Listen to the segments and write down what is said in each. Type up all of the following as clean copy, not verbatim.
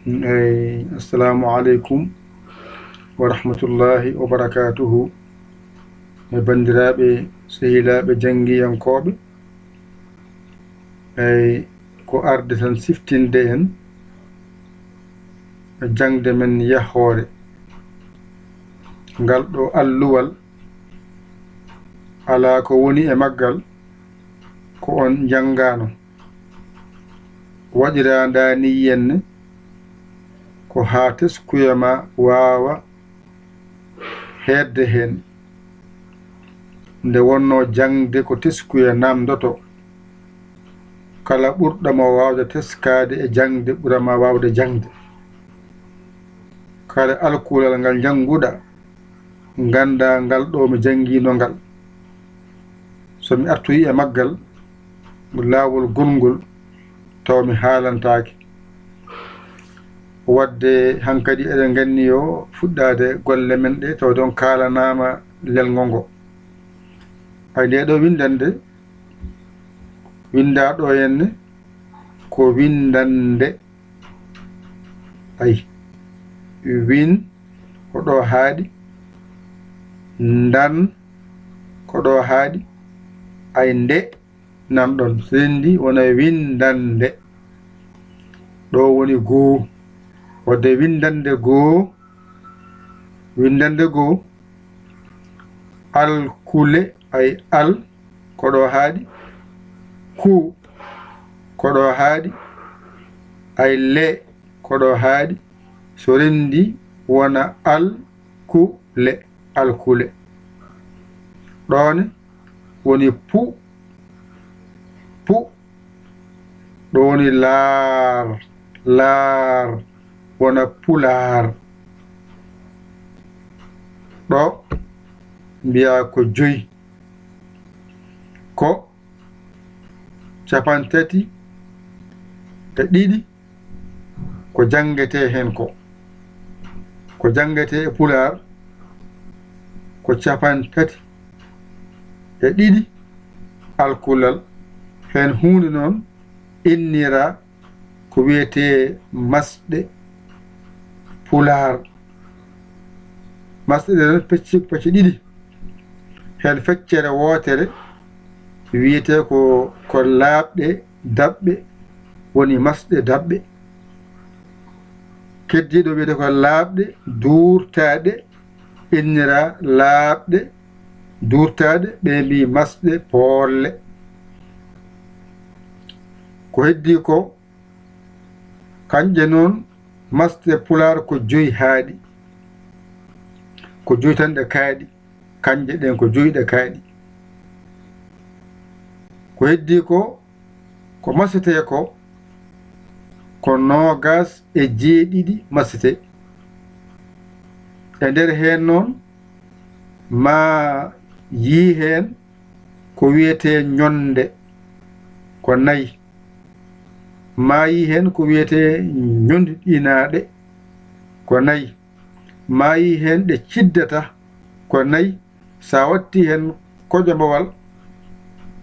السلام عليكم ورحمة الله وبركاته. بندرابي سهيلابي جنجي ينكوبي ko arde tan siftinde en jangde men yahore ngal ɗo alluwal ala ko woni e maggal ko on jangano waɗira ndani yenne ko ha teskuyama wawa hedde hen nde wonno jangde ko teskuya namdoto kala ɓurɗama wawde teskade e jangde ɓurama wawde jangde kala alkulal ngal janguɗa ganda ngal ɗo mi jangino ngal somi artoyi e maggal lawol gongol taw mi haalantake wadde hankadi eɗen ganni yo fuɗɗade golle men ɗe taw don kalanama lelgo ngo ay nde ɗo windande windaɗo henne ko windande ay win ko ɗo haaɗi ndan ko ɗo haaɗi ay nde nan ɗon sendi wona windande ɗo woni goo wadde windande goo alkule ay al ko ɗo haaɗi ku ko ɗo haaɗi ay le ko ɗo haaɗi so rendi wona alkule ɗone woni pu ɗo woni laar wona pular ɗo mbiya ko joyi ko capantati e ɗiɗi ko jangete hen ko jangete e pular ko capantati e ɗiɗi alkulal hen hunde noon innira ko wiyete masɗe pular masɗe ɗe noon pecce ɗiɗi hen feccere wotere wiyete ko laaɓɗe daɓɓe woni masɗe daɓɓe keddiɗo wiyete ko laaɓɗe duurtaɗe innira laaɓɗe duurtaɗe ɓe mbi masɗe poolle ko heddi ko kanje noon masɗe pular ko joyi haaɗi ko joyi tan ɗe kaaɗi kanje ɗen ko joyi ɗe kaaɗi ko heddi ko masete ko nogas e jeeɗiɗi masete e nder hen noon ma yi hen ko wiyete ñonde ko nayi ma yi hen ko wiyete ñondiɗinaɗe ko nayi ma yi hen ɗe ciddata ko nayi sa watti hen kojobowal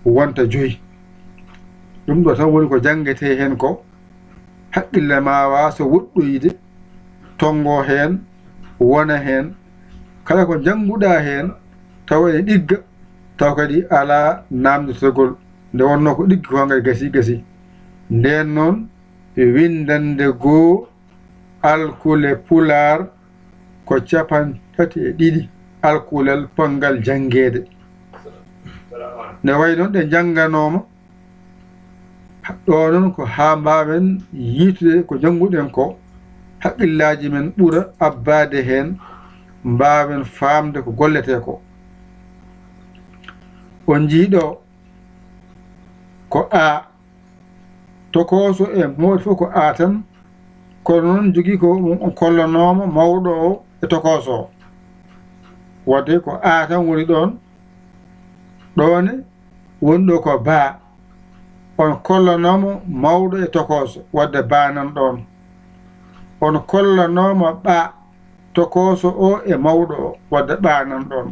wonta joyi ɗum ɗo tan woni ko jangete hen ko haqqille ma waso woɗɗoyde tongo hen wona hen kala ko janguɗa hen taw e ɗigga taw kadi ala namdotogol nde wonno ko ɗiggi ko ngay gasi nden noon e windande goo alkule pular ko capantati e ɗiɗi alkulal pongal jangede ne way noon ɗe janganoma ɗo noon ko ha mbawen yitude ko janguɗen ko haqqillaji men ɓuura abbade hen mbawen famde ko gollete ko on jiiɗo ko a tokoso e mawɗo fof ko a tan kono noon jogui ko kollanoma mawɗo o e tokoso o wadde ko a tan woni ɗon ɗone woni ɗo ko baa on kollanoma mawɗo e tokoso wadde banan ɗon on kollanoma ɓa tokoso o e mawɗo o wadde ɓanan ɗon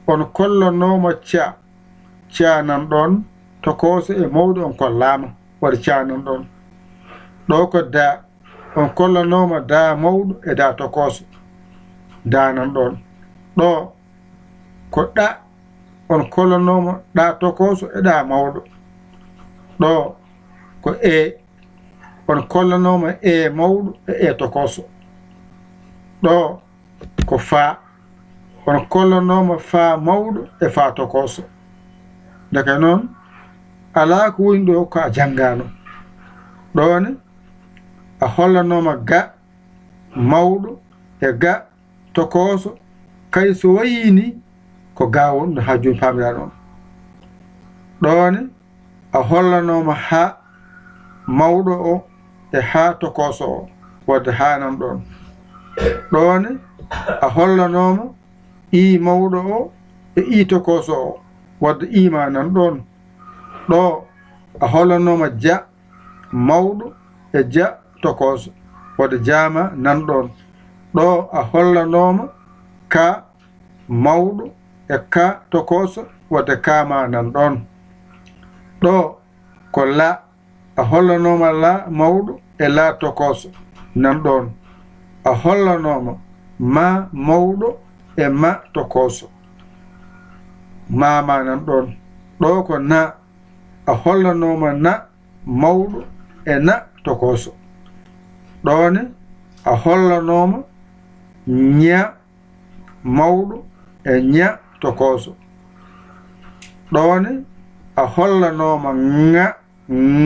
on kollanoma canan ɗon tokoso e mawɗo on kollama wadde canan ɗon ɗo ko da on kollanoma da mawɗo e da tokoso danan ɗon ɗo ko ɗa on kollanoma ɗa tokoso e ɗa mawɗo ɗo ko on kollanoma mawɗo e tokoso ɗo ko fa on kollanoma fa mawɗo e fa tokoso daga noon ala ko woni ɗo ko a janngano ɗone a hollanoma ga mawɗo e ga tokoso kay so wayini ko ga wonɗo ha joni pamira noon ɗone a hollanoma ha mawɗo o e ha tokoso o wadde ha nan ɗon ɗone a hollanoma mawɗo o e tokoso o wadde ima nan ɗon ɗo a hollanoma ja mawɗo e ja tokoso wadde jama nan ɗon ɗo a hollanoma ka mawɗo e ka tokoso wadde kama nan ɗon ɗo ko la a hollanoma la mawɗo e la tokoso nan ɗon a hollanoma ma mawɗo e ma tokoso mama nan ɗon ɗo ko na a hollanoma na mawɗo e na tokoso ɗone a hollanoma ña mawɗo e ña tokoso ɗone a hollanoma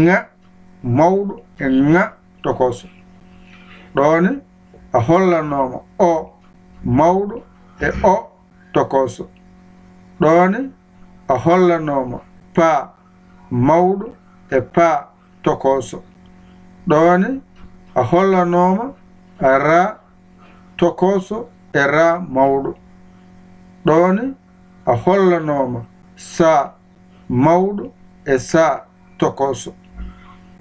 ŋa mawɗo e ŋa tokoso ɗone a hollanoma o mawɗo e o tokoso ɗone a hollanoma pa mawɗo e pa tokoso ɗone a hollanoma ra tokoso e ra mawɗo ɗone a hollanoma sa mawɗo e sa tokoso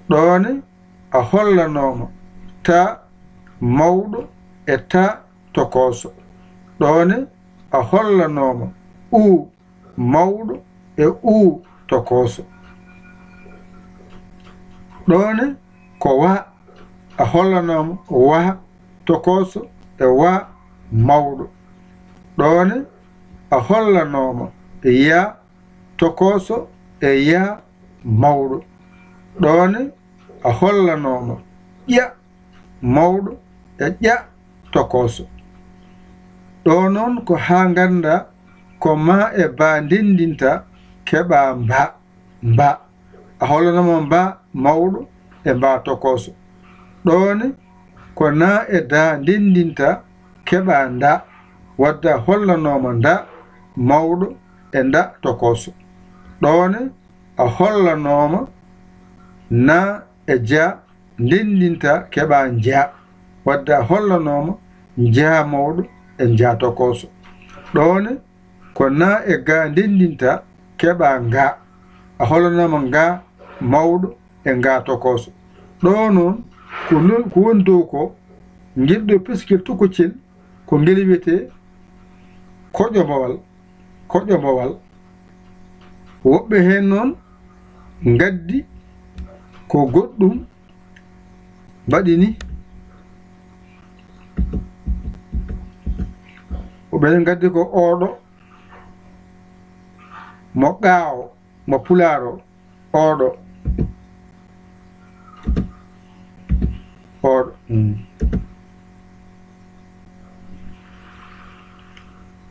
ɗone a hollanoma ta mawɗo e ta tokoso ɗone a hollanoma mawɗo e tokoso ɗone ko wa a hollanoma wa tokoso e wa mawɗo ɗone a hollanoma ya tokoso e ya mawɗo ɗone a hollanoma ƴa mawɗo e ƴa tokoso ɗo noon ko ha ganda ko ma e ba ndendinta keɓa mba a hollanoma mba mawɗo e mba tokoso ɗone ko na e da ndendinta keɓa nda wadde a hollanoma nda mawɗo e nda tokoso ɗone a hollanoma na e ja ndendinta keɓa ja wadde a hollanoma ja mawɗo e ja tokoso ɗone ko na e ga ndendinta keɓa nga a hollanoma nga mawɗo e nga tokoso ɗo noon ko woni dow ko guilɗo piskil tukocel ko ngel wiyete koƴomowal woɓɓe hen noon gaddi ko goɗɗum mbaɗi ni woɓɓe gaddi ko oɗo mo ɓaawo mo pularo oɗo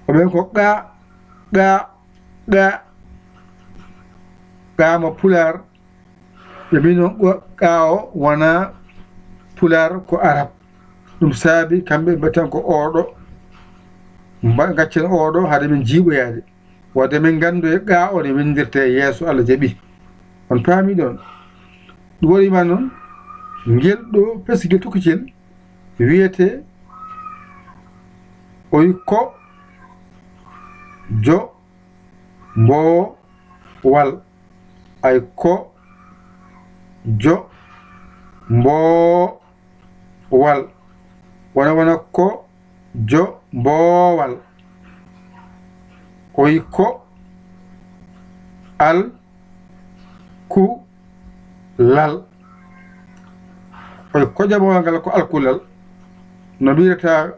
oɓen ko ga mo pular ɓe mbinon ɓaawo wona pular ko arab ɗum saabi kamɓe mbatten ko oɗo gaccen oɗo haade min jiiɓoyade wadde min gandu e qa o ne windirte yeeso Allah jaaɓi on paami ɗon ɗum waɗima noon ngel ɗo pesgel tukocel wiyete oyi ko jo mbo wal ay ko jo mbo wal wona ko jo mboowal oyi ko al ku lal oy kojamo ngal ko alkulal no wirata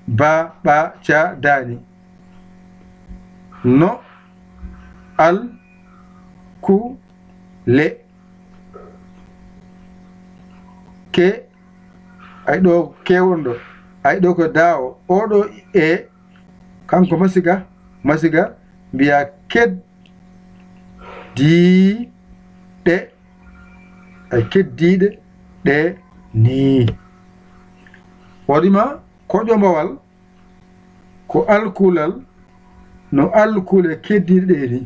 ba ba ca dani no al ku le ke ay ɗo kewonɗo ay ɗo ko dawo oɗo e kanko masiga mbiya keddiɗe ay keddiɗe ɗe ni waɗima koƴombawal ko alkulal no alkule keddiɗe ɗe ni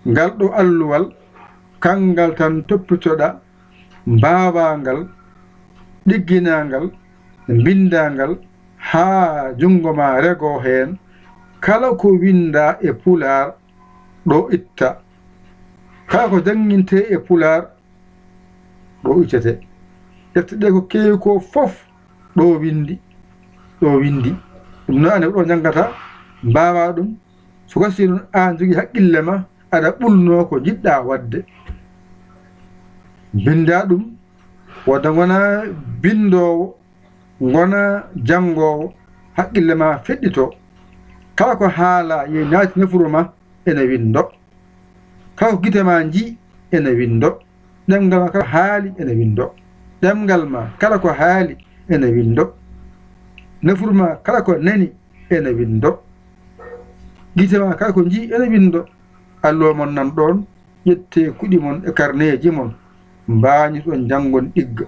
ngal ɗo alluwal kangal tan toppitoɗa mbawangal ɗigginangal bindangal ha jungo ma rego hen kala ko winda e pular ɗo itta kala ko janginte e pular ɗo ittete defte ɗe ko kewi ko fof ɗo windi ɗum noane ɗo jangata mbawa ɗum so gasi noon an jogui haqqille ma aɗa ɓulno ko jiɗɗa wadde binda ɗum wadda gona bindowo gona jangowo haqqille ma feɗɗito kala ko haala ye naati nafuru ma ene windo kala ko gite ma ji ene windo ɗemgal ma kala haali ene windo ɗemgal ma kala ko haali ene windo nafuru ma kala ko nani ene windo gite ma kala ko ji ene windo alluwa mon nan ɗon ƴette kuɗi mon e carnet mon mbañi ɗon jangon ɗigga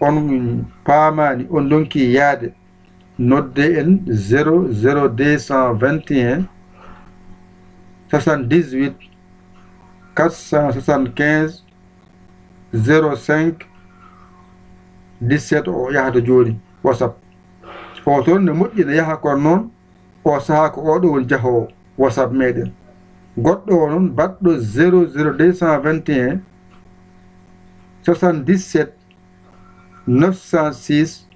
on paamani on donki yaade nodde en 00221 78 475 05 17 o yahata joni whatsapp o toon ne moƴƴi ne yaha kon noon o saaha ko oɗo woni jahowo whatsapp meɗen goɗɗo o noon baɗɗo 00221 77 906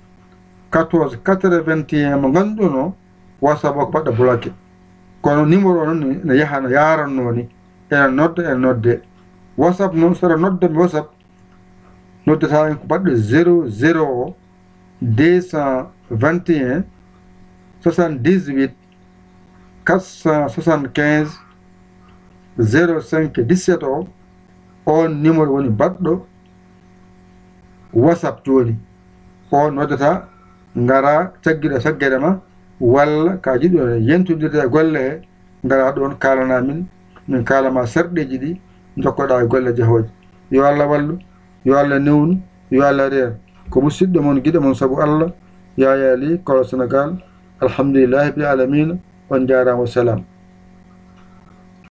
14 81 mo ganduno whatsapp o ko baɗɗo bloqué kono numéro o noon ne yaha no yaranno ni ene nodde whatsapp noon saɗa noddami whatsapp noddata en ko baɗɗo 00 o 221 78 475 05 17 o on numéro woni baɗɗo whatsapp joni on noddata ngara caggiɗo saggede ma walla ka jiɗɗo yentodirde e golle he ngara ɗon kalana min kalama serɗeji ɗi jokkoɗa e golle jahoji yo Allah wallu yo Allah newnu yo Allah reer ko musidɗo mon guiɗo mon saabu Allah Yaya Ly Kolo Sénégal alhamdulillahi bil alamina on jarama, wassalam.